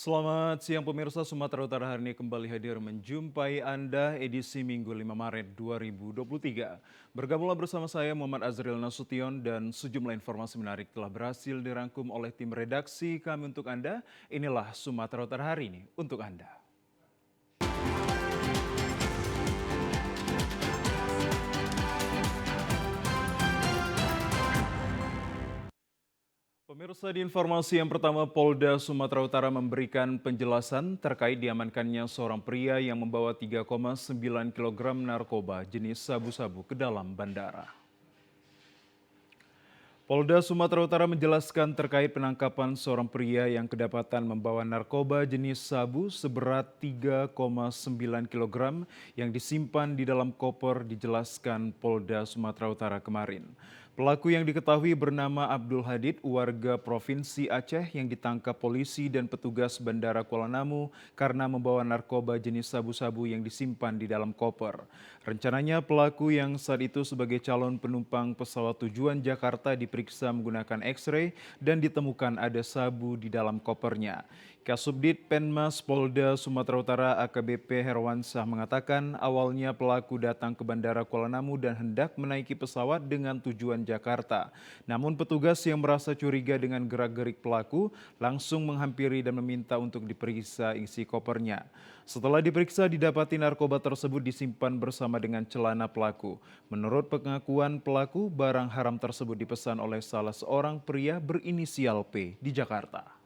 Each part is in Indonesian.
Selamat siang pemirsa, Sumatera Utara hari ini kembali hadir menjumpai Anda edisi Minggu 5 Maret 2023. Bergabunglah bersama saya Muhammad Azril Nasution dan sejumlah informasi menarik telah berhasil dirangkum oleh tim redaksi kami untuk Anda. Inilah Sumatera Utara hari ini untuk Anda. Pemirsa, di informasi yang pertama, Polda Sumatera Utara memberikan penjelasan terkait diamankannya seorang pria yang membawa 3,9 kg narkoba jenis sabu-sabu ke dalam bandara. Polda Sumatera Utara menjelaskan terkait penangkapan seorang pria yang kedapatan membawa narkoba jenis sabu seberat 3,9 kg yang disimpan di dalam koper, dijelaskan Polda Sumatera Utara kemarin. Pelaku yang diketahui bernama Abdul Hadid, warga Provinsi Aceh yang ditangkap polisi dan petugas Bandara Kuala Namu karena membawa narkoba jenis sabu-sabu yang disimpan di dalam koper. Rencananya pelaku yang saat itu sebagai calon penumpang pesawat tujuan Jakarta diperiksa menggunakan X-ray dan ditemukan ada sabu di dalam kopernya. Kasubdit Penmas Polda Sumatera Utara AKBP Herwansah mengatakan awalnya pelaku datang ke Bandara Kuala Namu dan hendak menaiki pesawat dengan tujuan Jakarta. Namun petugas yang merasa curiga dengan gerak-gerik pelaku langsung menghampiri dan meminta untuk diperiksa isi kopernya. Setelah diperiksa didapati narkoba tersebut disimpan bersama dengan celana pelaku. Menurut pengakuan pelaku, barang haram tersebut dipesan oleh salah seorang pria berinisial P di Jakarta.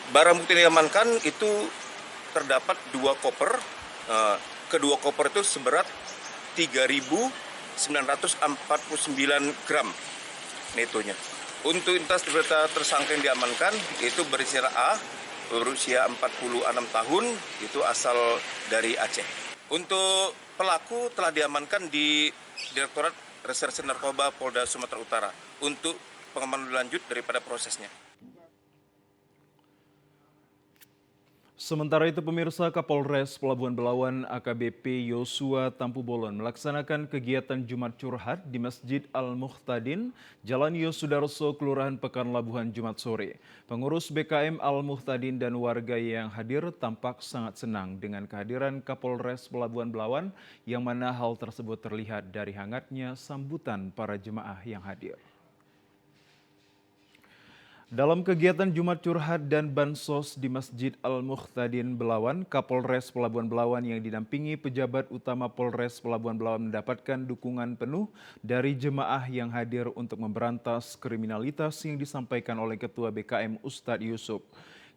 Barang bukti yang diamankan itu terdapat dua koper. Kedua koper itu seberat 3.949 gram netonya. Untuk identitas tersangka yang diamankan itu berinisial A, berusia 46 tahun, itu asal dari Aceh. Untuk pelaku telah diamankan di Direktorat Reserse Narkoba Polda Sumatera Utara untuk pengembangan lanjut daripada prosesnya. Sementara itu pemirsa, Kapolres Pelabuhan Belawan AKBP Yosua Tampu Bolon melaksanakan kegiatan Jumat Curhat di Masjid Al-Muhtadin, Jalan Yosudarso, Kelurahan Pekan Labuhan Jumat sore. Pengurus BKM Al-Muhtadin dan warga yang hadir tampak sangat senang dengan kehadiran Kapolres Pelabuhan Belawan, yang mana hal tersebut terlihat dari hangatnya sambutan para jemaah yang hadir. Dalam kegiatan Jumat Curhat dan Bansos di Masjid Al-Muhtadin Belawan, Kapolres Pelabuhan Belawan yang didampingi pejabat utama Polres Pelabuhan Belawan mendapatkan dukungan penuh dari jemaah yang hadir untuk memberantas kriminalitas yang disampaikan oleh Ketua BKM Ustadz Yusuf.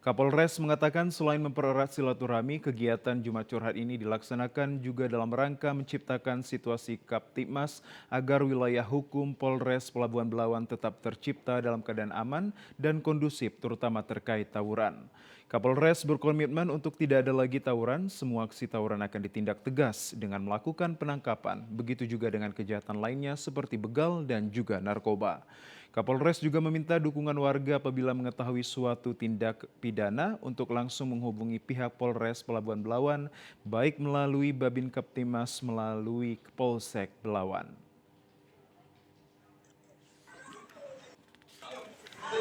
Kapolres mengatakan selain mempererat silaturahmi, kegiatan Jumat Curhat ini dilaksanakan juga dalam rangka menciptakan situasi Kaptibmas agar wilayah hukum Polres Pelabuhan Belawan tetap tercipta dalam keadaan aman dan kondusif, terutama terkait tawuran. Kapolres berkomitmen untuk tidak ada lagi tawuran, semua aksi tawuran akan ditindak tegas dengan melakukan penangkapan, begitu juga dengan kejahatan lainnya seperti begal dan juga narkoba. Kapolres juga meminta dukungan warga apabila mengetahui suatu tindak pidana untuk langsung menghubungi pihak Polres Pelabuhan Belawan, baik melalui Babin Kaptimas melalui Polsek Belawan.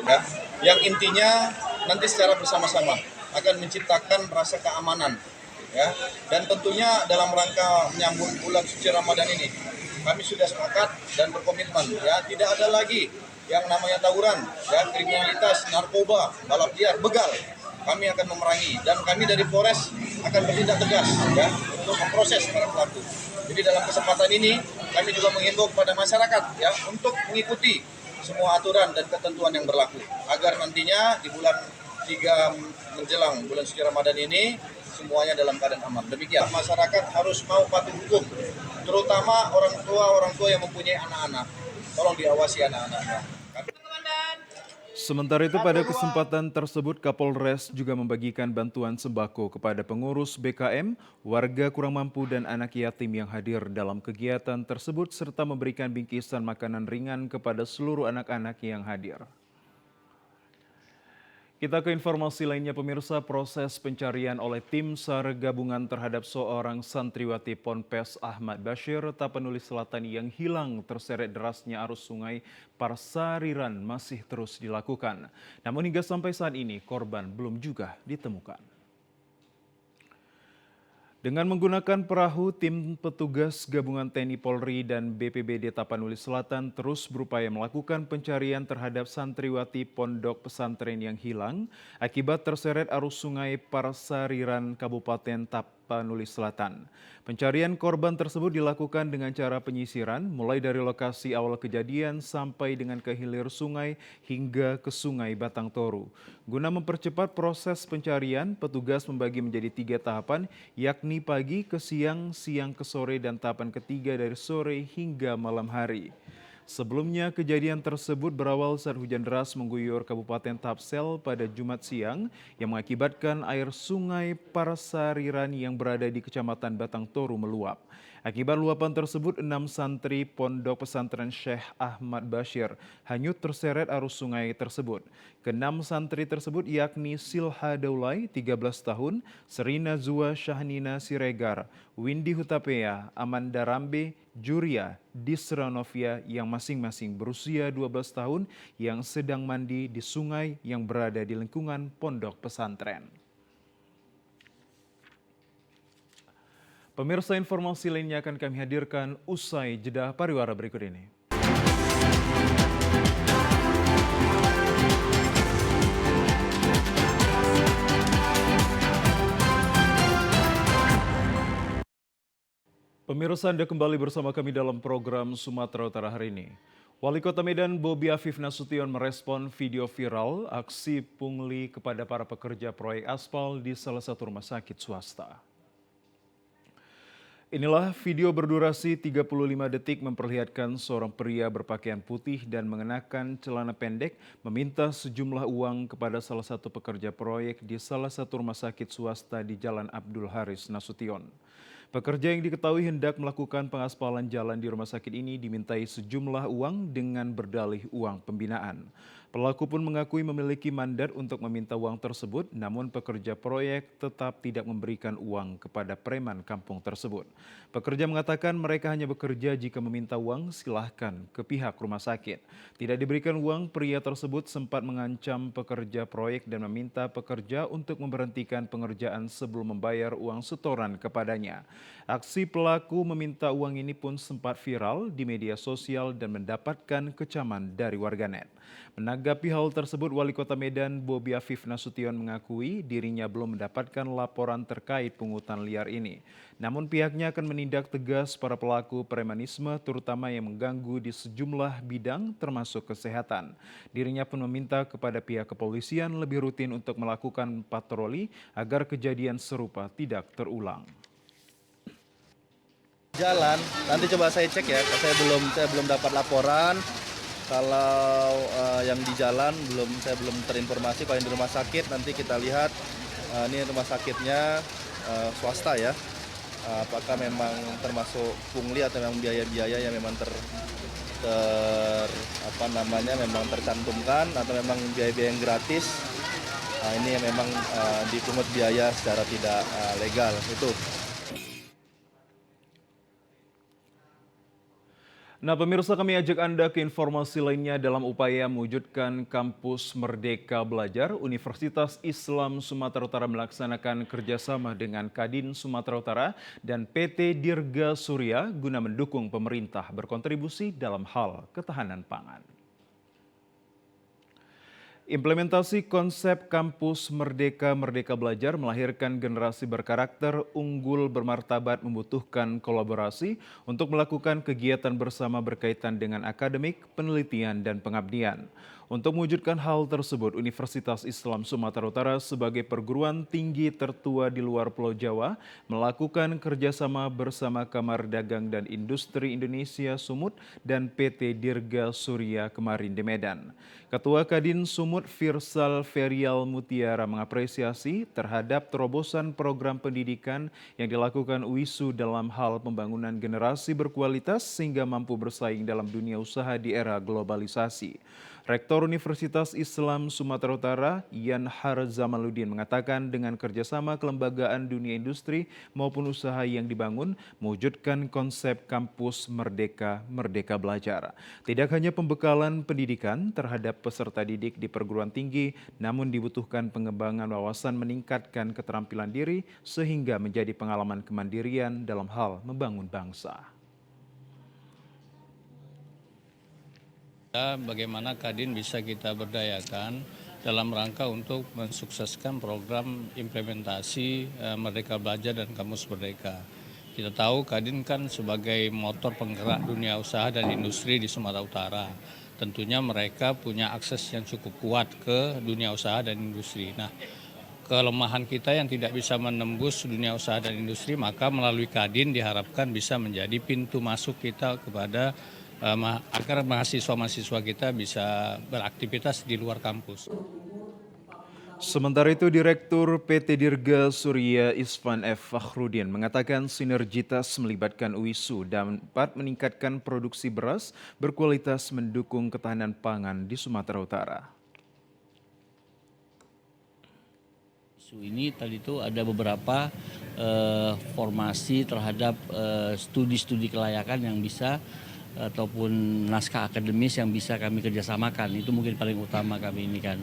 Ya, yang intinya nanti secara bersama-sama akan menciptakan rasa keamanan, ya, dan tentunya dalam rangka menyambut bulan suci Ramadan ini kami sudah sepakat dan berkomitmen, ya, tidak ada lagi yang namanya tawuran, ya, kriminalitas, narkoba, balap liar, begal. Kami akan memerangi dan kami dari Polres akan bertindak tegas, ya, untuk memproses para pelaku. Jadi dalam kesempatan ini kami juga menghimbau kepada masyarakat, ya, untuk mengikuti semua aturan dan ketentuan yang berlaku agar nantinya di bulan 3 menjelang bulan suci Ramadan ini semuanya dalam keadaan aman. Demikian, masyarakat harus mau patuh hukum, terutama orang tua yang mempunyai anak-anak. Tolong diawasi anak-anaknya. Sementara itu pada kesempatan tersebut Kapolres juga membagikan bantuan sembako kepada pengurus BKM, warga kurang mampu dan anak yatim yang hadir dalam kegiatan tersebut serta memberikan bingkisan makanan ringan kepada seluruh anak-anak yang hadir. Kita ke informasi lainnya pemirsa, proses pencarian oleh tim SAR gabungan terhadap seorang santriwati Ponpes Ahmad Bashir, Tapanuli Selatan yang hilang terseret derasnya arus sungai Parsariran masih terus dilakukan. Namun hingga sampai saat ini korban belum juga ditemukan. Dengan menggunakan perahu, tim petugas gabungan TNI Polri dan BPBD Tapanuli Selatan terus berupaya melakukan pencarian terhadap santriwati pondok pesantren yang hilang akibat terseret arus sungai Parsariran Kabupaten Tapanuli Selatan. Pencarian korban tersebut dilakukan dengan cara penyisiran mulai dari lokasi awal kejadian sampai dengan ke hilir sungai hingga ke Sungai Batang Toru. Guna mempercepat proses pencarian, petugas membagi menjadi 3 tahapan, yakni pagi ke siang, siang ke sore, dan tahapan ketiga dari sore hingga malam hari. Sebelumnya, kejadian tersebut berawal saat hujan deras mengguyur Kabupaten Tapsel pada Jumat siang yang mengakibatkan air sungai Parsariran yang berada di Kecamatan Batang Toru meluap. Akibat luapan tersebut, 6 santri pondok pesantren Syekh Ahmad Bashir hanyut terseret arus sungai tersebut. Ke-6 santri tersebut yakni Silha Daulay, 13 tahun, Serina Zua Syahnina Siregar, Windy Hutapea, Amanda Rambe, Juria, Disra Novia yang masing-masing berusia 12 tahun yang sedang mandi di sungai yang berada di lingkungan pondok pesantren. Pemirsa, informasi lainnya akan kami hadirkan usai jeda pariwara berikut ini. Pemirsa, Anda kembali bersama kami dalam program Sumatera Utara hari ini. Wali Kota Medan Bobi Afif Nasution merespon video viral aksi pungli kepada para pekerja proyek aspal di salah satu rumah sakit swasta. Inilah video berdurasi 35 detik memperlihatkan seorang pria berpakaian putih dan mengenakan celana pendek meminta sejumlah uang kepada salah satu pekerja proyek di salah satu rumah sakit swasta di Jalan Abdul Haris Nasution. Pekerja yang diketahui hendak melakukan pengaspalan jalan di rumah sakit ini dimintai sejumlah uang dengan berdalih uang pembinaan. Pelaku pun mengakui memiliki mandat untuk meminta uang tersebut, namun pekerja proyek tetap tidak memberikan uang kepada preman kampung tersebut. Pekerja mengatakan mereka hanya bekerja jika meminta uang, silahkan ke pihak rumah sakit. Tidak diberikan uang, pria tersebut sempat mengancam pekerja proyek dan meminta pekerja untuk memberhentikan pengerjaan sebelum membayar uang setoran kepadanya. Aksi pelaku meminta uang ini pun sempat viral di media sosial dan mendapatkan kecaman dari warganet. Menanggapi hal tersebut, Wali Kota Medan Bobi Afif Nasution mengakui dirinya belum mendapatkan laporan terkait pungutan liar ini. Namun pihaknya akan menindak tegas para pelaku premanisme terutama yang mengganggu di sejumlah bidang termasuk kesehatan. Dirinya pun meminta kepada pihak kepolisian lebih rutin untuk melakukan patroli agar kejadian serupa tidak terulang. Jalan, nanti coba saya cek ya, saya belum dapat laporan. Kalau yang di jalan saya belum terinformasi. Kalau yang di rumah sakit nanti kita lihat ini rumah sakitnya swasta ya. Apakah memang termasuk pungli atau memang biaya-biaya yang memang memang tercantumkan atau memang biaya-biaya yang gratis. Ini yang memang dipungut biaya secara tidak legal itu. Nah pemirsa, kami ajak Anda ke informasi lainnya dalam upaya mewujudkan kampus Merdeka Belajar. Universitas Islam Sumatera Utara melaksanakan kerjasama dengan Kadin Sumatera Utara dan PT Dirga Surya guna mendukung pemerintah berkontribusi dalam hal ketahanan pangan. Implementasi konsep kampus Merdeka Belajar melahirkan generasi berkarakter, unggul, bermartabat, membutuhkan kolaborasi untuk melakukan kegiatan bersama berkaitan dengan akademik, penelitian, dan pengabdian. Untuk mewujudkan hal tersebut, Universitas Islam Sumatera Utara sebagai perguruan tinggi tertua di luar Pulau Jawa melakukan kerjasama bersama Kamar Dagang dan Industri Indonesia Sumut dan PT Dirga Surya kemarin di Medan. Ketua Kadin Sumut Firsal Ferial Mutiara mengapresiasi terhadap terobosan program pendidikan yang dilakukan UISU dalam hal pembangunan generasi berkualitas sehingga mampu bersaing dalam dunia usaha di era globalisasi. Rektor Universitas Islam Sumatera Utara, Yan Har Zamaluddin mengatakan dengan kerjasama kelembagaan dunia industri maupun usaha yang dibangun, mewujudkan konsep kampus Merdeka, Merdeka Belajar. Tidak hanya pembekalan pendidikan terhadap peserta didik di perguruan tinggi, namun dibutuhkan pengembangan wawasan meningkatkan keterampilan diri sehingga menjadi pengalaman kemandirian dalam hal membangun bangsa. Bagaimana Kadin bisa kita berdayakan dalam rangka untuk mensukseskan program implementasi Merdeka Belajar dan Kampus Merdeka. Kita tahu Kadin kan sebagai motor penggerak dunia usaha dan industri di Sumatera Utara. Tentunya mereka punya akses yang cukup kuat ke dunia usaha dan industri. Nah, kelemahan kita yang tidak bisa menembus dunia usaha dan industri, maka melalui Kadin diharapkan bisa menjadi pintu masuk kita kepada agar mahasiswa-mahasiswa kita bisa beraktivitas di luar kampus. Sementara itu, Direktur PT Dirga Surya Isvan F. Fakhrudin mengatakan sinergitas melibatkan UISU dapat meningkatkan produksi beras berkualitas mendukung ketahanan pangan di Sumatera Utara. Ini tadi itu ada beberapa formasi terhadap studi-studi kelayakan yang bisa ataupun naskah akademis yang bisa kami kerjasamakan. Itu mungkin paling utama kami ini kan.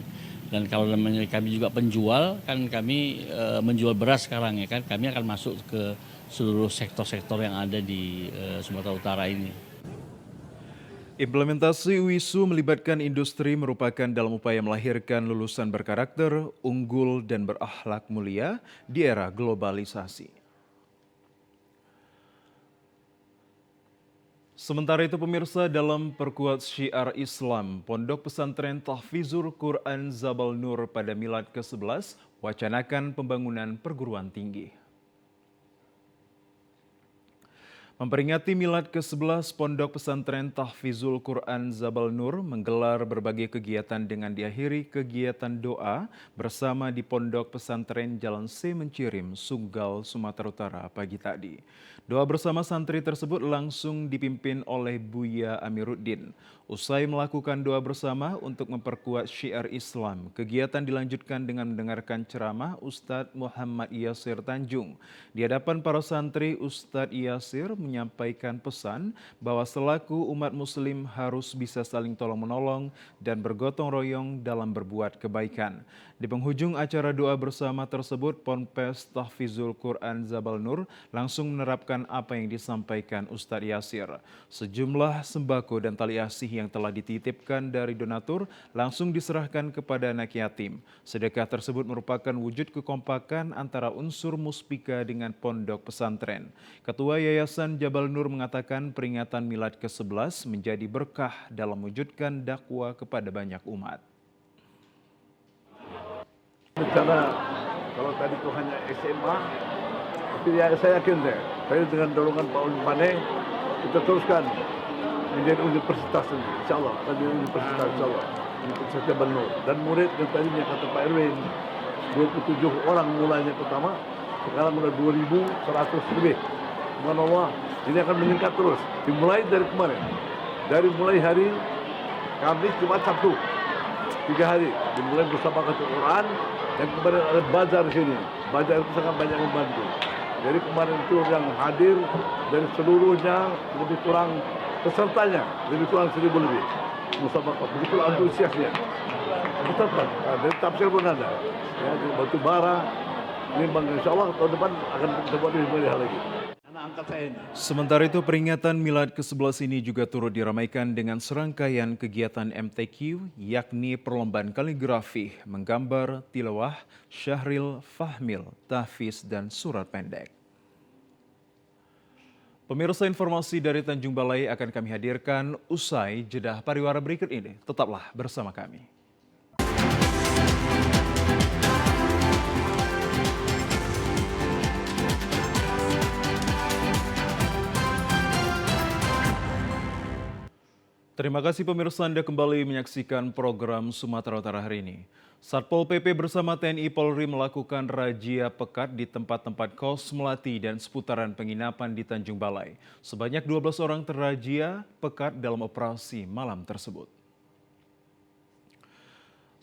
Dan kalau namanya kami juga penjual, kan kami menjual beras sekarang ya kan. Kami akan masuk ke seluruh sektor-sektor yang ada di Sumatera Utara ini. Implementasi UISU melibatkan industri merupakan dalam upaya melahirkan lulusan berkarakter, unggul, dan berakhlak mulia di era globalisasi. Sementara itu pemirsa, dalam perkuat syiar Islam, Pondok Pesantren Tahfizul Quran Zabal Nur pada Milad ke-11 wacanakan pembangunan perguruan tinggi. Memperingati Milad ke-11, Pondok Pesantren Tahfizul Quran Zabal Nur menggelar berbagai kegiatan dengan diakhiri kegiatan doa bersama di Pondok Pesantren Jalan C Mencirim, Sunggal, Sumatera Utara pagi tadi. Doa bersama santri tersebut langsung dipimpin oleh Buya Amiruddin. Usai melakukan doa bersama untuk memperkuat syiar Islam, kegiatan dilanjutkan dengan mendengarkan ceramah Ustadz Muhammad Yasir Tanjung. Di hadapan para santri, Ustadz Yasir menyampaikan pesan bahwa selaku umat muslim harus bisa saling tolong-menolong dan bergotong royong dalam berbuat kebaikan. Di penghujung acara doa bersama tersebut, Ponpes Tahfizul Quran Zabal Nur langsung menerapkan apa yang disampaikan Ustadz Yasir. Sejumlah sembako dan tali asih yang telah dititipkan dari donatur langsung diserahkan kepada anak yatim. Sedekah tersebut merupakan wujud kekompakan antara unsur muspika dengan pondok pesantren. Ketua Yayasan Jabal Nur mengatakan peringatan Milad ke-11 menjadi berkah dalam mewujudkan dakwah kepada banyak umat. Bicara kalau tadi itu hanya SMA, tapi ya, saya yakin saya dengan dorongan Pak Ulin Pane kita teruskan menjadi universitas nanti, insya Allah, menjadi universitas insya Allah, Universitas Jabal Nur. Dan murid yang tadinya kata Pak Erwin 27 orang mulanya pertama, sekarang sudah 2.100 lebih. Subhanallah, ini akan meningkat terus. Dimulai dari kemarin, dari mulai hari Kamis, Jumat, Sabtu, 3 hari. Dimulai bersama Quran. Yang kemarin ada bazar di sini. Bazar itu sangat banyak membantu. Jadi kemarin itu yang hadir dari seluruhnya lebih kurang pesertanya lebih kurang 1.000 lebih. Musabaqah begitu antusiasnya. Peserta dari tafsir pun ada. Ya, di batu bara. Ini insya Allah tahun depan akan kita buat lebih banyak lagi. Sementara itu peringatan Milad ke-11 ini juga turut diramaikan dengan serangkaian kegiatan MTQ, yakni perlombaan kaligrafi, menggambar, tilawah, syahril, fahmil, tahfiz, dan surat pendek. Pemirsa, informasi dari Tanjung Balai akan kami hadirkan usai jeda pariwara berikut ini. Tetaplah bersama kami. Terima kasih pemirsa, Anda kembali menyaksikan program Sumatera Utara hari ini. Satpol PP bersama TNI Polri melakukan razia pekat di tempat-tempat kos melati dan seputaran penginapan di Tanjung Balai. Sebanyak 12 orang terrazia pekat dalam operasi malam tersebut.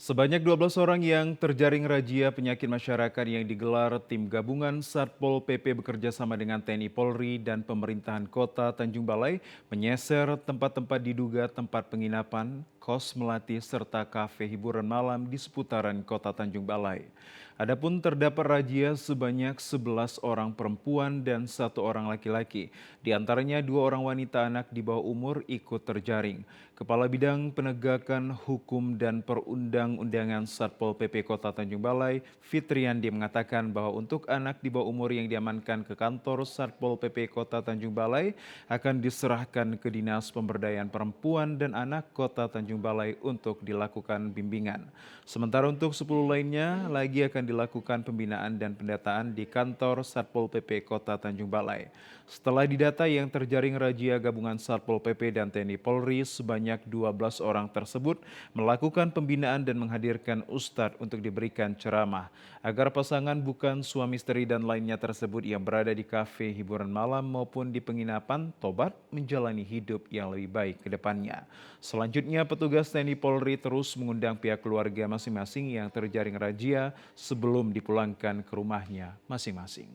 Sebanyak 12 orang yang terjaring razia penyakit masyarakat yang digelar tim gabungan Satpol PP bekerja sama dengan TNI Polri dan pemerintahan kota Tanjung Balai menyisir tempat-tempat diduga tempat penginapan, kos melati serta kafe hiburan malam di seputaran kota Tanjung Balai. Adapun terdapat razia sebanyak 11 orang perempuan dan 1 orang laki-laki. Di antaranya 2 orang wanita anak di bawah umur ikut terjaring. Kepala Bidang Penegakan Hukum dan Perundang-undangan Satpol PP Kota Tanjung Balai, Fitriandi mengatakan bahwa untuk anak di bawah umur yang diamankan ke kantor Satpol PP Kota Tanjung Balai akan diserahkan ke Dinas Pemberdayaan Perempuan dan Anak Kota Tanjung Balai untuk dilakukan bimbingan. Sementara untuk 10 lainnya lagi akan dilakukan pembinaan dan pendataan di kantor Satpol PP Kota Tanjung Balai. Setelah didata yang terjaring razia gabungan Satpol PP dan TNI Polri, sebanyak 12 orang tersebut melakukan pembinaan dan menghadirkan ustadz untuk diberikan ceramah agar pasangan bukan suami istri dan lainnya tersebut yang berada di kafe hiburan malam maupun di penginapan tobat menjalani hidup yang lebih baik ke depannya. Selanjutnya, petugas TNI Polri terus mengundang pihak keluarga masing-masing yang terjaring razia sebelum dipulangkan ke rumahnya masing-masing.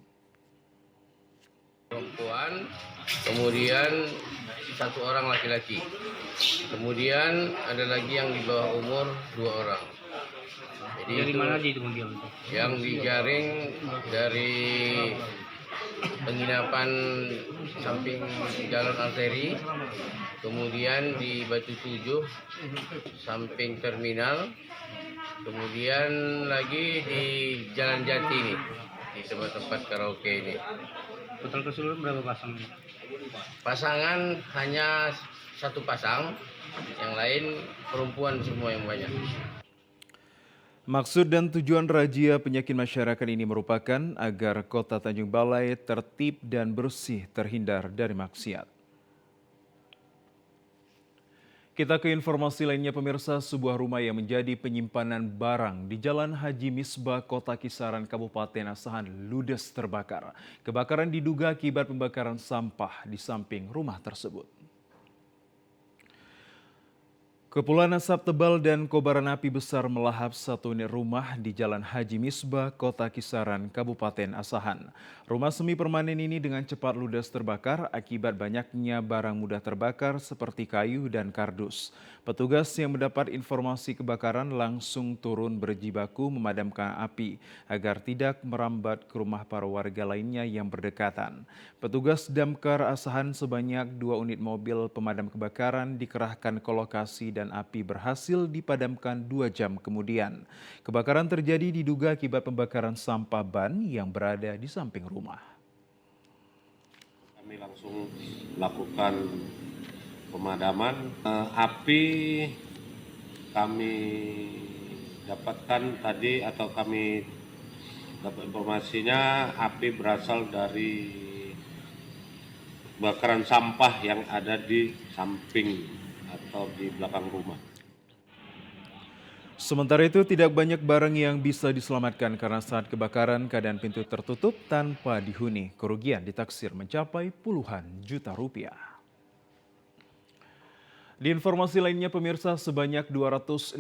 Perempuan, kemudian 1 orang laki-laki, kemudian ada lagi yang di bawah umur 2 orang. Jadi Dari itu mana aja itu kemudian? yang dijaring dari penginapan samping jalan arteri, kemudian di Batu Tujuh samping terminal, kemudian lagi di Jalan Jati ini, di tempat-tempat karaoke ini. Total keseluruhan berapa pasang? Pasangan hanya 1 pasang, yang lain perempuan semua yang banyak. Maksud dan tujuan razia penyakit masyarakat ini merupakan agar Kota Tanjung Balai tertib dan bersih terhindar dari maksiat. Kita ke informasi lainnya pemirsa, sebuah rumah yang menjadi penyimpanan barang di Jalan Haji Misbah, Kota Kisaran, Kabupaten Asahan ludes terbakar. Kebakaran diduga akibat pembakaran sampah di samping rumah tersebut. Kepulan asap tebal dan kobaran api besar melahap 1 unit rumah di Jalan Haji Misbah, Kota Kisaran, Kabupaten Asahan. Rumah semi permanen ini dengan cepat ludes terbakar akibat banyaknya barang mudah terbakar seperti kayu dan kardus. Petugas yang mendapat informasi kebakaran langsung turun berjibaku memadamkan api agar tidak merambat ke rumah para warga lainnya yang berdekatan. Petugas Damkar Asahan sebanyak 2 unit mobil pemadam kebakaran dikerahkan ke lokasi dan api berhasil dipadamkan 2 jam kemudian. Kebakaran terjadi diduga akibat pembakaran sampah ban yang berada di samping rumah. Kami langsung melakukan pemadaman. Api kami dapatkan tadi atau kami dapat informasinya api berasal dari bakaran sampah yang ada di samping atau di belakang rumah. Sementara itu tidak banyak barang yang bisa diselamatkan karena saat kebakaran keadaan pintu tertutup tanpa dihuni. Kerugian ditaksir mencapai puluhan juta rupiah. Di informasi lainnya pemirsa, sebanyak 265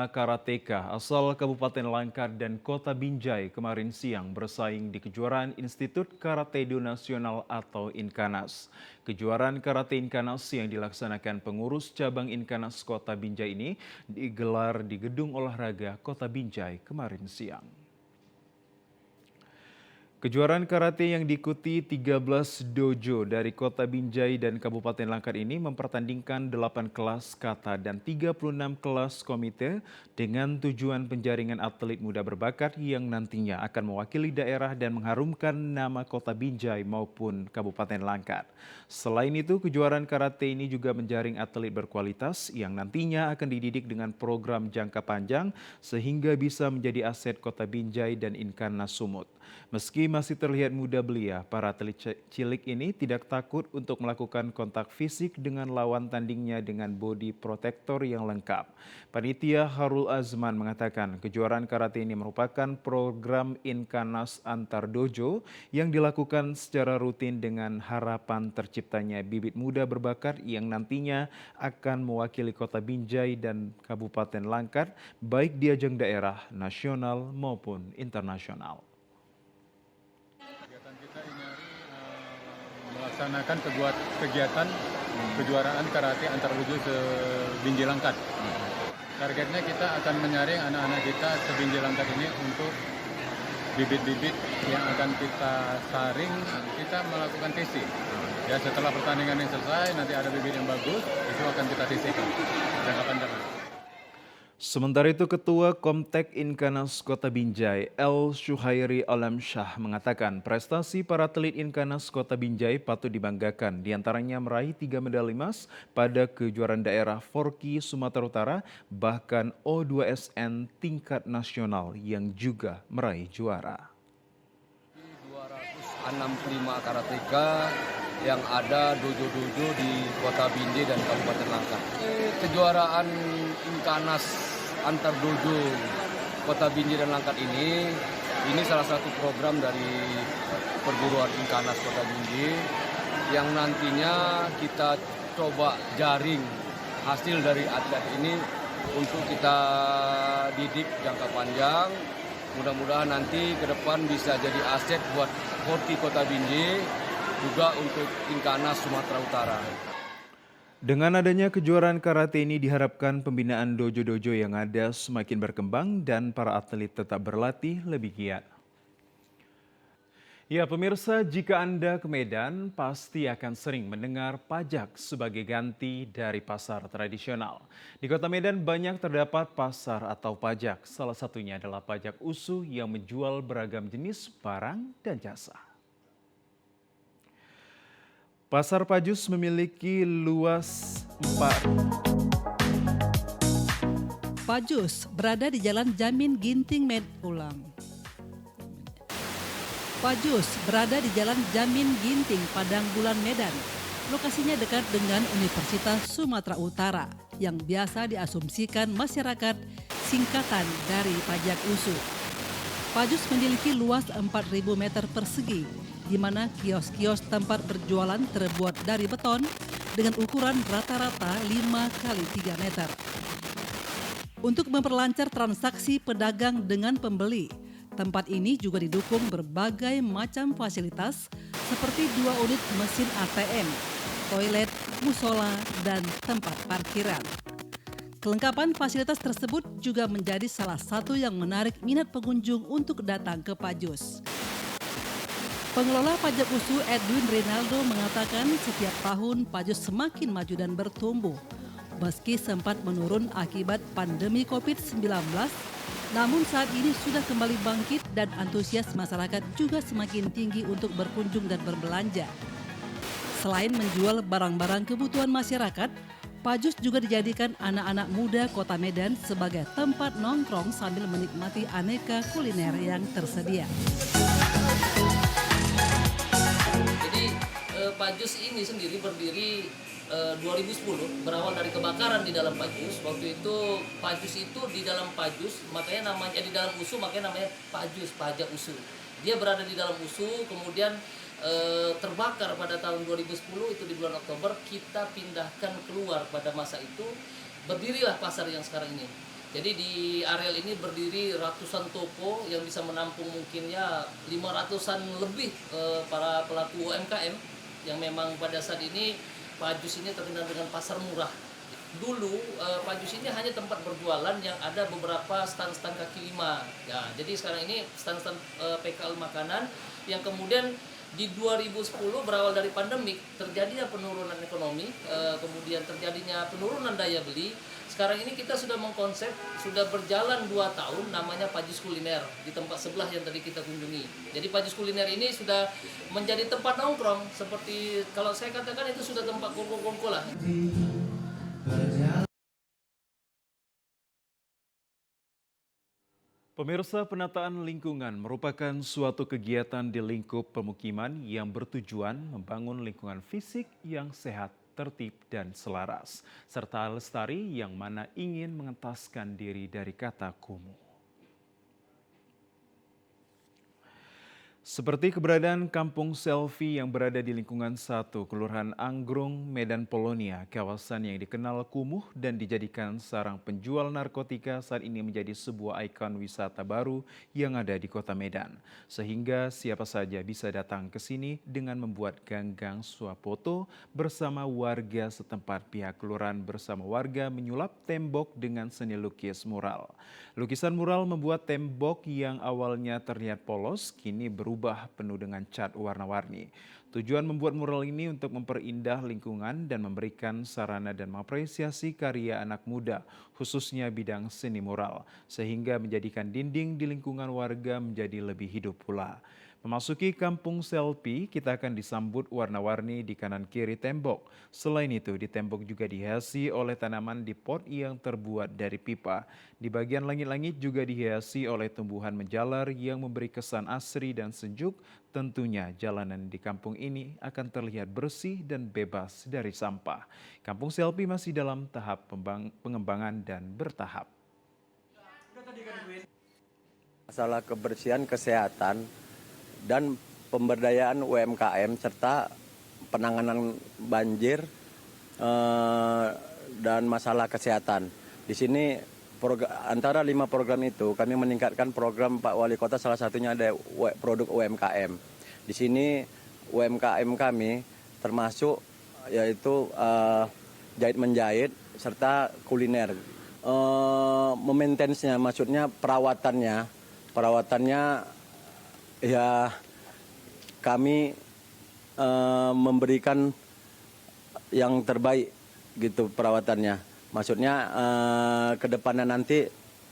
karateka asal Kabupaten Langkat dan Kota Binjai kemarin siang bersaing di kejuaraan Institut Karate Do Nasional atau Inkanas. Kejuaraan Karate Inkanas yang dilaksanakan pengurus cabang Inkanas Kota Binjai ini digelar di Gedung Olahraga Kota Binjai kemarin siang. Kejuaraan karate yang diikuti 13 dojo dari Kota Binjai dan Kabupaten Langkat ini mempertandingkan 8 kelas kata dan 36 kelas komite dengan tujuan penjaringan atlet muda berbakat yang nantinya akan mewakili daerah dan mengharumkan nama Kota Binjai maupun Kabupaten Langkat. Selain itu, kejuaraan karate ini juga menjaring atlet berkualitas yang nantinya akan dididik dengan program jangka panjang sehingga bisa menjadi aset Kota Binjai dan Inkanas Sumut. Meski Meski masih terlihat muda belia, para atlet cilik ini tidak takut untuk melakukan kontak fisik dengan lawan tandingnya dengan body protector yang lengkap. Panitia Harul Azman mengatakan kejuaraan karate ini merupakan program Inkanas antar dojo yang dilakukan secara rutin dengan harapan terciptanya bibit muda berbakat yang nantinya akan mewakili Kota Binjai dan Kabupaten Langkat baik di ajang daerah, nasional maupun internasional. Melaksanakan kegiatan kejuaraan karate antar dojo se-Binjai Langkat. Targetnya kita akan menyaring anak-anak kita se-Binjai Langkat ini untuk bibit-bibit yang akan kita saring, kita melakukan TC. Ya, setelah pertandingan yang selesai, nanti ada bibit yang bagus, itu akan kita TC-kan jangka panjang. Sementara itu, Ketua Komtek Inkanas Kota Binjai, El Syuhairi Alamsyah mengatakan prestasi para atlet Inkanas Kota Binjai patut dibanggakan. Di antaranya meraih 3 medali emas pada kejuaraan daerah Forki Sumatera Utara, bahkan O2SN tingkat nasional yang juga meraih juara. 265 karateka yang ada dojo-dojo di Kota Binjai dan Kabupaten Langkat. Kejuaraan Inkanas antar dojo Kota Binjai dan Langkat ini salah satu program dari perguruan Inkanas Kota Binjai yang nantinya kita coba jaring hasil dari atlet ini untuk kita didik jangka panjang. Mudah-mudahan nanti ke depan bisa jadi aset buat Forki Kota Binjai, juga untuk Inkanas Sumatera Utara. Dengan adanya kejuaraan karate ini diharapkan pembinaan dojo-dojo yang ada semakin berkembang dan para atlet tetap berlatih lebih giat. Ya pemirsa, jika Anda ke Medan pasti akan sering mendengar pajak sebagai ganti dari pasar tradisional. Di Kota Medan banyak terdapat pasar atau pajak, salah satunya adalah pajak USU yang menjual beragam jenis barang dan jasa. Pasar Pajus memiliki luas 4. Pajus berada di Jalan Jamin Ginting Pajus berada di Jalan Jamin Ginting, Padang Bulan, Medan. Lokasinya dekat dengan Universitas Sumatera Utara yang biasa diasumsikan masyarakat singkatan dari pajak USU. Pajus memiliki luas 4.000 meter persegi, di mana kios-kios tempat berjualan terbuat dari beton dengan ukuran rata-rata 5x3 meter. Untuk memperlancar transaksi pedagang dengan pembeli, tempat ini juga didukung berbagai macam fasilitas seperti 2 unit mesin ATM, toilet, musola, dan tempat parkiran. Kelengkapan fasilitas tersebut juga menjadi salah satu yang menarik minat pengunjung untuk datang ke Pajus. Pengelola pajak USU Edwin Rinaldo mengatakan setiap tahun Pajus semakin maju dan bertumbuh. Meski sempat menurun akibat pandemi COVID-19, namun saat ini sudah kembali bangkit dan antusias masyarakat juga semakin tinggi untuk berkunjung dan berbelanja. Selain menjual barang-barang kebutuhan masyarakat, Pajus juga dijadikan anak-anak muda Kota Medan sebagai tempat nongkrong sambil menikmati aneka kuliner yang tersedia. Pajus ini sendiri berdiri 2010, berawal dari kebakaran di dalam Pajus. Waktu itu Pajus itu di dalam Pajus, makanya namanya di dalam USU, makanya namanya Pajus, pajak USU. Dia berada di dalam USU, kemudian terbakar pada tahun 2010, itu di bulan Oktober. Kita pindahkan keluar pada masa itu, berdirilah pasar yang sekarang ini. Jadi di areal ini berdiri ratusan toko yang bisa menampung mungkinnya 500-an lebih para pelaku UMKM yang memang pada saat ini Pajus ini terkenal dengan pasar murah. Dulu Pajus ini hanya tempat berjualan yang ada beberapa stand-stand kaki lima. Ya, jadi sekarang ini stand-stand PKL makanan yang kemudian di 2010 berawal dari pandemik terjadinya penurunan ekonomi, kemudian terjadinya penurunan daya beli. Sekarang ini kita sudah mengkonsep, sudah berjalan 2 tahun, namanya Pajus Kuliner di tempat sebelah yang tadi kita kunjungi. Jadi Pajus Kuliner ini sudah menjadi tempat nongkrong, seperti kalau saya katakan itu sudah tempat kongko-kongko lah. Pemirsa, penataan lingkungan merupakan suatu kegiatan di lingkup pemukiman yang bertujuan membangun lingkungan fisik yang sehat, tertib, dan selaras, serta lestari yang mana ingin mengentaskan diri dari kata kumuh. Seperti keberadaan kampung selfie yang berada di lingkungan 1 Kelurahan Anggrung, Medan Polonia, kawasan yang dikenal kumuh dan dijadikan sarang penjual narkotika saat ini menjadi sebuah ikon wisata baru yang ada di kota Medan. Sehingga siapa saja bisa datang ke sini dengan membuat ganggang swafoto bersama warga setempat. Pihak kelurahan bersama warga menyulap tembok dengan seni lukis mural. Lukisan mural membuat tembok yang awalnya terlihat polos kini berubah penuh dengan cat warna-warni. Tujuan membuat mural ini untuk memperindah lingkungan dan memberikan sarana dan mengapresiasi karya anak muda, khususnya bidang seni mural, sehingga menjadikan dinding di lingkungan warga menjadi lebih hidup pula. Memasuki kampung selfie, kita akan disambut warna-warni di kanan kiri tembok. Selain itu, di tembok juga dihiasi oleh tanaman di pot yang terbuat dari pipa. Di bagian langit-langit juga dihiasi oleh tumbuhan menjalar yang memberi kesan asri dan sejuk. Tentunya jalanan di kampung ini akan terlihat bersih dan bebas dari sampah. Kampung selfie masih dalam tahap pengembangan dan bertahap. Masalah kebersihan, kesehatan, dan pemberdayaan UMKM serta penanganan banjir dan masalah kesehatan. Di sini antara 5 program itu kami meningkatkan program Pak Wali Kota, salah satunya ada produk UMKM. Di sini UMKM kami termasuk yaitu jahit-menjahit serta kuliner. Memaintenance-nya, maksudnya perawatannya ya kami memberikan yang terbaik gitu perawatannya. Maksudnya ke depannya nanti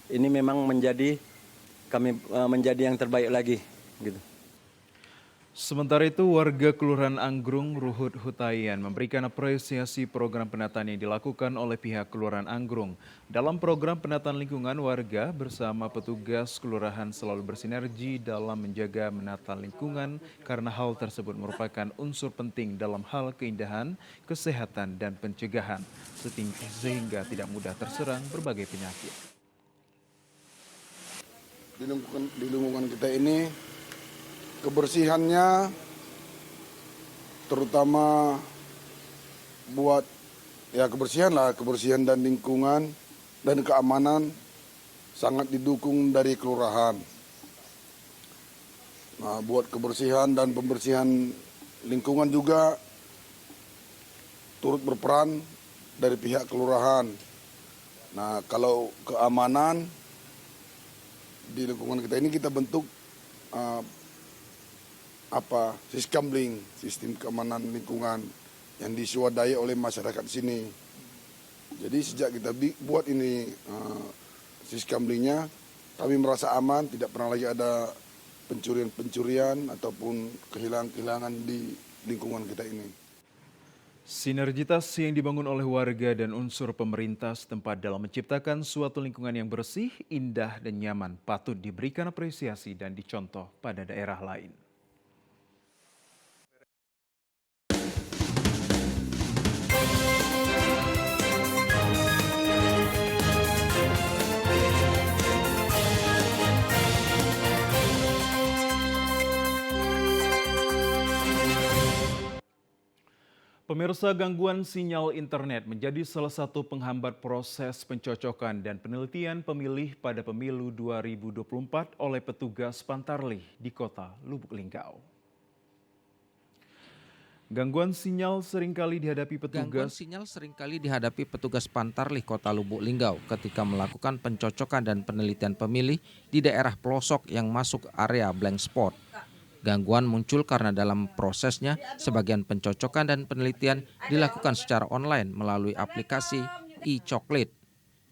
ini memang menjadi yang terbaik lagi gitu. Sementara itu, warga Kelurahan Anggrung Ruhut Hutayan memberikan apresiasi program penataan yang dilakukan oleh pihak Kelurahan Anggrung. Dalam program penataan lingkungan, warga bersama petugas kelurahan selalu bersinergi dalam menjaga menata lingkungan karena hal tersebut merupakan unsur penting dalam hal keindahan, kesehatan, dan pencegahan, sehingga tidak mudah terserang berbagai penyakit. Di lingkungan kita ini, kebersihannya terutama buat kebersihan dan lingkungan dan keamanan sangat didukung dari kelurahan. Nah, buat kebersihan dan pembersihan lingkungan juga turut berperan dari pihak kelurahan. Nah, kalau keamanan di lingkungan kita ini kita bentuk Siskamling, sistem keamanan lingkungan yang disuadai oleh masyarakat sini. Jadi sejak kita buat ini Siskamlingnya, kami merasa aman, tidak pernah lagi ada pencurian-pencurian ataupun kehilangan di lingkungan kita ini. Sinergitas yang dibangun oleh warga dan unsur pemerintah setempat dalam menciptakan suatu lingkungan yang bersih, indah, dan nyaman patut diberikan apresiasi dan dicontoh pada daerah lain. Pemirsa, gangguan sinyal internet menjadi salah satu penghambat proses pencocokan dan penelitian pemilih pada pemilu 2024 oleh petugas Pantarlih di kota Lubuk Linggau. Gangguan sinyal seringkali dihadapi petugas Pantarlih Kota Lubuk Linggau ketika melakukan pencocokan dan penelitian pemilih di daerah pelosok yang masuk area blank spot. Gangguan muncul karena dalam prosesnya sebagian pencocokan dan penelitian dilakukan secara online melalui aplikasi e-Coklit.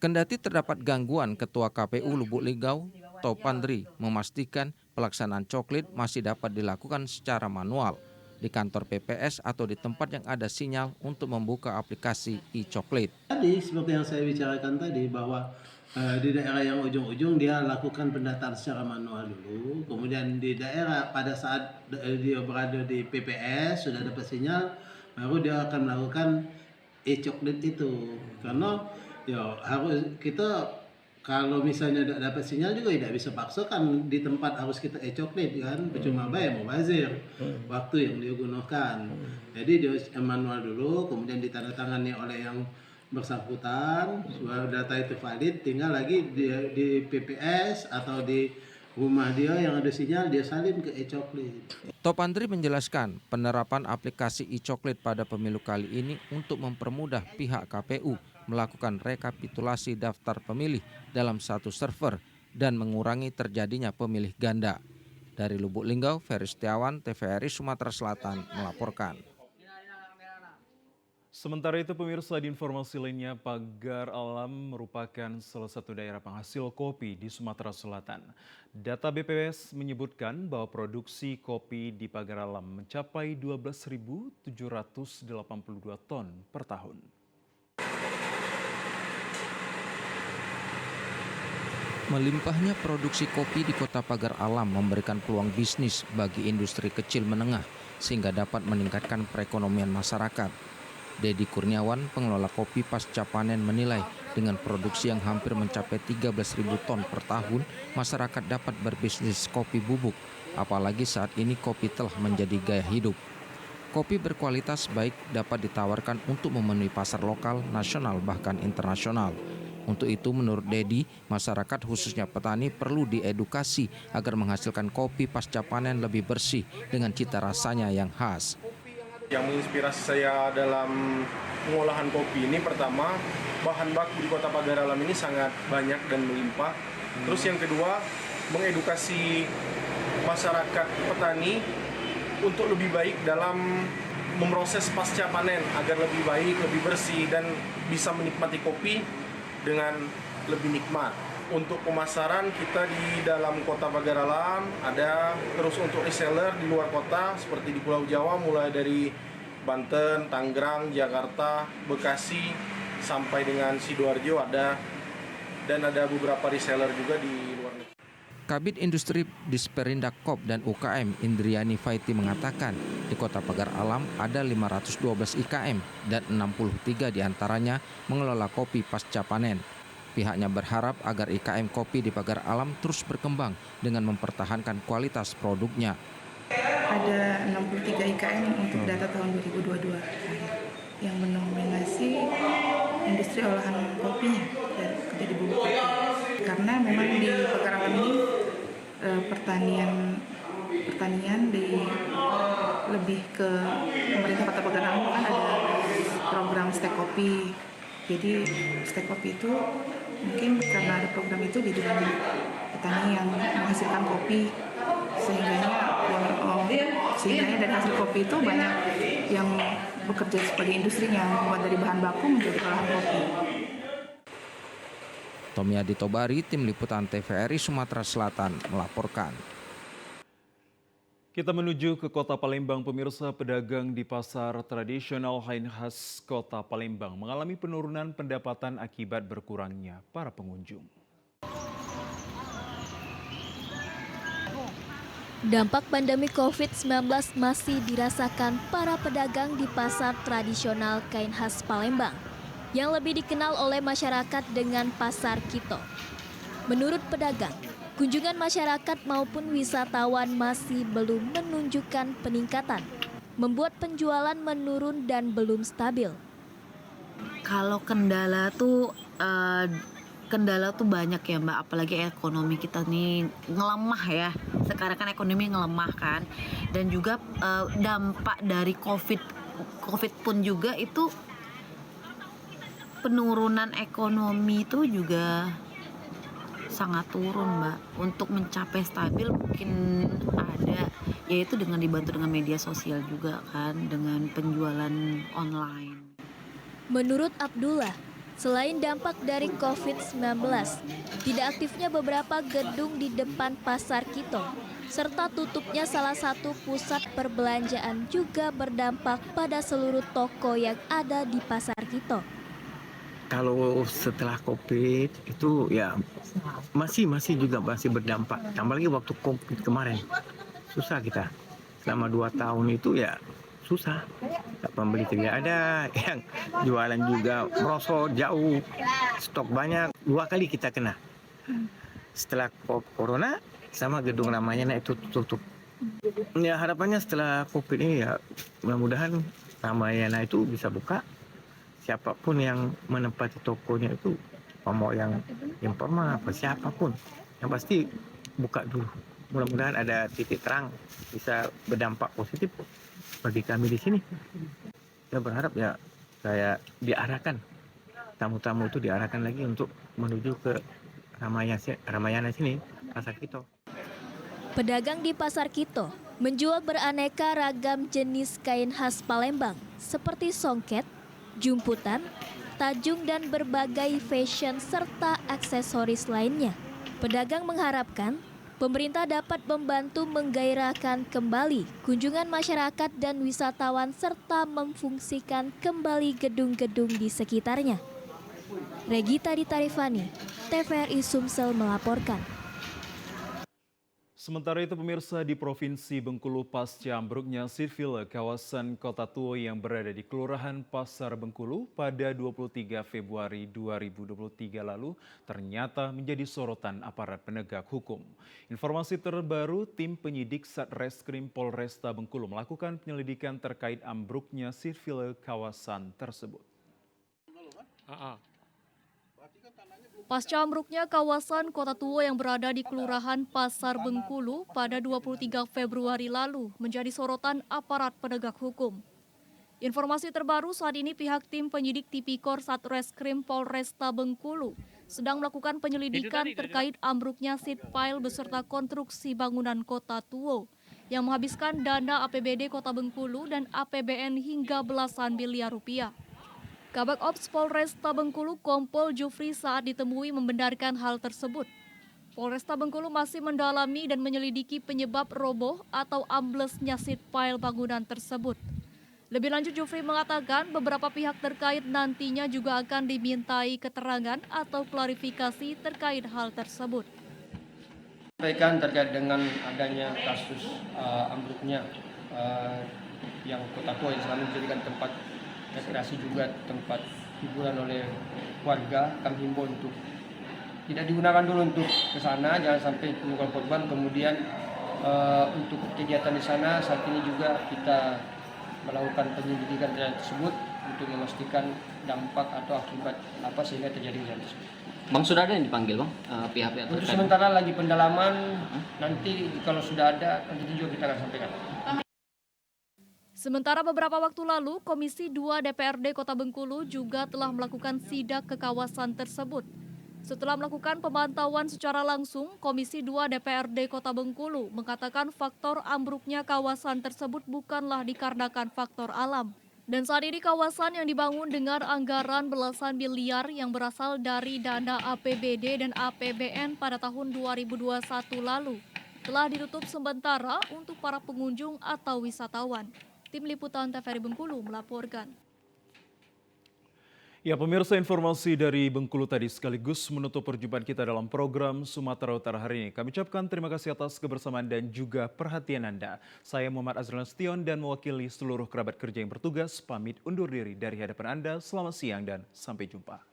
Kendati terdapat gangguan, Ketua KPU Lubuk Linggau, Taupandri, memastikan pelaksanaan coklit masih dapat dilakukan secara manual di kantor PPS atau di tempat yang ada sinyal untuk membuka aplikasi e-Coklit. Tadi seperti yang saya bicarakan tadi bahwa Di daerah yang ujung-ujung dia lakukan pendataan secara manual dulu, kemudian di daerah pada saat dia berada di PPS sudah dapat sinyal, baru dia akan melakukan e-coklat itu. Karena ya harus kita kalau misalnya tidak dapat sinyal juga tidak bisa paksakan di tempat harus kita e-coklat kan, percuma bayar mau bazir waktu yang dia gunakan. Jadi dia manual dulu, kemudian ditandatangani oleh yang bersangkutan, sudah data itu valid, tinggal lagi di PPS atau di rumah dia yang ada sinyal dia salin ke e-coklat. Topandri menjelaskan penerapan aplikasi e-coklat pada pemilu kali ini untuk mempermudah pihak KPU melakukan rekapitulasi daftar pemilih dalam satu server dan mengurangi terjadinya pemilih ganda. Dari Lubuk Linggau, Ferry Setiawan, TVRI Sumatera Selatan melaporkan. Sementara itu pemirsa, di informasi lainnya, Pagar Alam merupakan salah satu daerah penghasil kopi di Sumatera Selatan. Data BPS menyebutkan bahwa produksi kopi di Pagar Alam mencapai 12.782 ton per tahun. Melimpahnya produksi kopi di Kota Pagar Alam memberikan peluang bisnis bagi industri kecil menengah sehingga dapat meningkatkan perekonomian masyarakat. Dedi Kurniawan, pengelola kopi pasca panen, menilai dengan produksi yang hampir mencapai 13.000 ton per tahun, masyarakat dapat berbisnis kopi bubuk, apalagi saat ini kopi telah menjadi gaya hidup. Kopi berkualitas baik dapat ditawarkan untuk memenuhi pasar lokal, nasional, bahkan internasional. Untuk itu, menurut Dedi, masyarakat khususnya petani perlu diedukasi agar menghasilkan kopi pasca panen lebih bersih dengan cita rasanya yang khas. Yang menginspirasi saya dalam pengolahan kopi ini, pertama, bahan baku di Kota Pagar Alam ini sangat banyak dan melimpah. Terus yang kedua, mengedukasi masyarakat petani untuk lebih baik dalam memproses pasca panen agar lebih baik, lebih bersih, dan bisa menikmati kopi dengan lebih nikmat. Untuk pemasaran kita di dalam Kota Pagar Alam ada, terus untuk reseller di luar kota seperti di Pulau Jawa mulai dari Banten, Tangerang, Jakarta, Bekasi sampai dengan Sidoarjo ada, dan ada beberapa reseller juga di luar negeri. Kabid Industri Disperindak KOP dan UKM Indriani Faiti mengatakan di Kota Pagar Alam ada 512 IKM dan 63 diantaranya mengelola kopi pasca panen. Pihaknya berharap agar IKM kopi di Pagar Alam terus berkembang dengan mempertahankan kualitas produknya. Ada 63 IKM untuk data tahun 2022 yang mendominasi industri olahan kopinya dan jadi bubuk kopi. Karena memang di Pagar Alam ini pertanian lebih ke pemerintah Kota Pagar Alam kan ada program stek kopi. Jadi stek kopi itu mungkin karena ada program itu jadi banyak petani yang menghasilkan kopi sehingga dari hasil kopi itu banyak yang bekerja sebagai industrinya membuat dari bahan baku menjadi olahan kopi. Tommy Adi Tobari, Tim Liputan TVRI Sumatera Selatan melaporkan. Kita menuju ke Kota Palembang, pemirsa. Pedagang di pasar tradisional kain khas Kota Palembang mengalami penurunan pendapatan akibat berkurangnya para pengunjung. Dampak pandemi COVID-19 masih dirasakan para pedagang di pasar tradisional kain khas Palembang, yang lebih dikenal oleh masyarakat dengan Pasar Kito. Menurut pedagang, kunjungan masyarakat maupun wisatawan masih belum menunjukkan peningkatan, membuat penjualan menurun dan belum stabil. Kalau kendala tuh banyak ya Mbak, apalagi ekonomi kita nih ngelemah ya. Sekarang kan ekonomi ngelemah kan, dan juga dampak dari COVID pun juga itu penurunan ekonomi itu juga sangat turun Mbak. Untuk mencapai stabil mungkin ada, yaitu dengan dibantu dengan media sosial juga kan, dengan penjualan online. Menurut Abdullah, selain dampak dari COVID-19, tidak aktifnya beberapa gedung di depan Pasar Kito, serta tutupnya salah satu pusat perbelanjaan juga berdampak pada seluruh toko yang ada di Pasar Kito. kalau setelah COVID itu ya masih juga masih berdampak. Tambah lagi waktu COVID kemarin susah kita. Selama 2 tahun itu ya susah. Pembeli tidak ada, yang jualan juga merosot jauh, stok banyak. 2 kali kita kena. Setelah corona sama gedung Ramayana itu tutup. Ya harapannya setelah COVID ini ya mudah-mudahan Ramayana itu bisa buka. Siapapun yang menempati tokonya itu, mau yang informal apa siapapun, yang pasti buka dulu. Mudah-mudahan ada titik terang bisa berdampak positif bagi kami di sini. Saya berharap ya kayak diarahkan tamu-tamu itu diarahkan lagi untuk menuju ke Ramayana sini, Pasar Kito. Pedagang di Pasar Kito menjual beraneka ragam jenis kain khas Palembang seperti songket, jumputan, tajung dan berbagai fashion serta aksesoris lainnya. Pedagang mengharapkan pemerintah dapat membantu menggairahkan kembali kunjungan masyarakat dan wisatawan serta memfungsikan kembali gedung-gedung di sekitarnya. Regita Ditarifani, TVRI Sumsel melaporkan. Sementara itu pemirsa, di Provinsi Bengkulu pasca ambruknya sivil kawasan Kota Tua yang berada di Kelurahan Pasar Bengkulu pada 23 Februari 2023 lalu ternyata menjadi sorotan aparat penegak hukum. Informasi terbaru, tim penyidik Satreskrim Polresta Bengkulu melakukan penyelidikan terkait ambruknya sivil kawasan tersebut. Pasca ambruknya kawasan Kota Tua yang berada di Kelurahan Pasar Bengkulu pada 23 Februari lalu menjadi sorotan aparat penegak hukum. Informasi terbaru, saat ini pihak tim penyidik Tipikor Satreskrim Polresta Bengkulu sedang melakukan penyelidikan terkait ambruknya seat pile beserta konstruksi bangunan Kota Tua yang menghabiskan dana APBD Kota Bengkulu dan APBN hingga belasan miliar rupiah. Kabak Ops Polresta Bengkulu Kompol Jufri saat ditemui membenarkan hal tersebut. Polresta Bengkulu masih mendalami dan menyelidiki penyebab roboh atau amblesnya seat pile bangunan tersebut. Lebih lanjut, Jufri mengatakan beberapa pihak terkait nantinya juga akan dimintai keterangan atau klarifikasi terkait hal tersebut. Sampaikan terkait dengan adanya kasus ambruknya yang Kota Tua yang selalu dijadikan tempat rekreasi juga tempat hiburan oleh warga, kami himbau untuk tidak digunakan dulu untuk ke sana, jangan sampai menimbulkan korban. Kemudian untuk kegiatan di sana saat ini juga kita melakukan penyelidikan tersebut untuk memastikan dampak atau akibat apa sehingga terjadi kejadian tersebut. Bang, sudah ada yang dipanggil, Bang, pihak-pihak terkait? Untuk sementara lagi pendalaman, nanti kalau sudah ada nanti juga kita akan sampaikan. Sementara beberapa waktu lalu, Komisi 2 DPRD Kota Bengkulu juga telah melakukan sidak ke kawasan tersebut. Setelah melakukan pemantauan secara langsung, Komisi 2 DPRD Kota Bengkulu mengatakan faktor ambruknya kawasan tersebut bukanlah dikarenakan faktor alam. Dan saat ini kawasan yang dibangun dengan anggaran belasan miliar yang berasal dari dana APBD dan APBN pada tahun 2021 lalu telah ditutup sementara untuk para pengunjung atau wisatawan. Tim Liputan TVRI Bengkulu melaporkan. Ya pemirsa, informasi dari Bengkulu tadi sekaligus menutup perjumpaan kita dalam program Sumatera Utara hari ini. Kami ucapkan terima kasih atas kebersamaan dan juga perhatian Anda. Saya Muhammad Azrul Nasution dan mewakili seluruh kerabat kerja yang bertugas pamit undur diri dari hadapan Anda. Selamat siang dan sampai jumpa.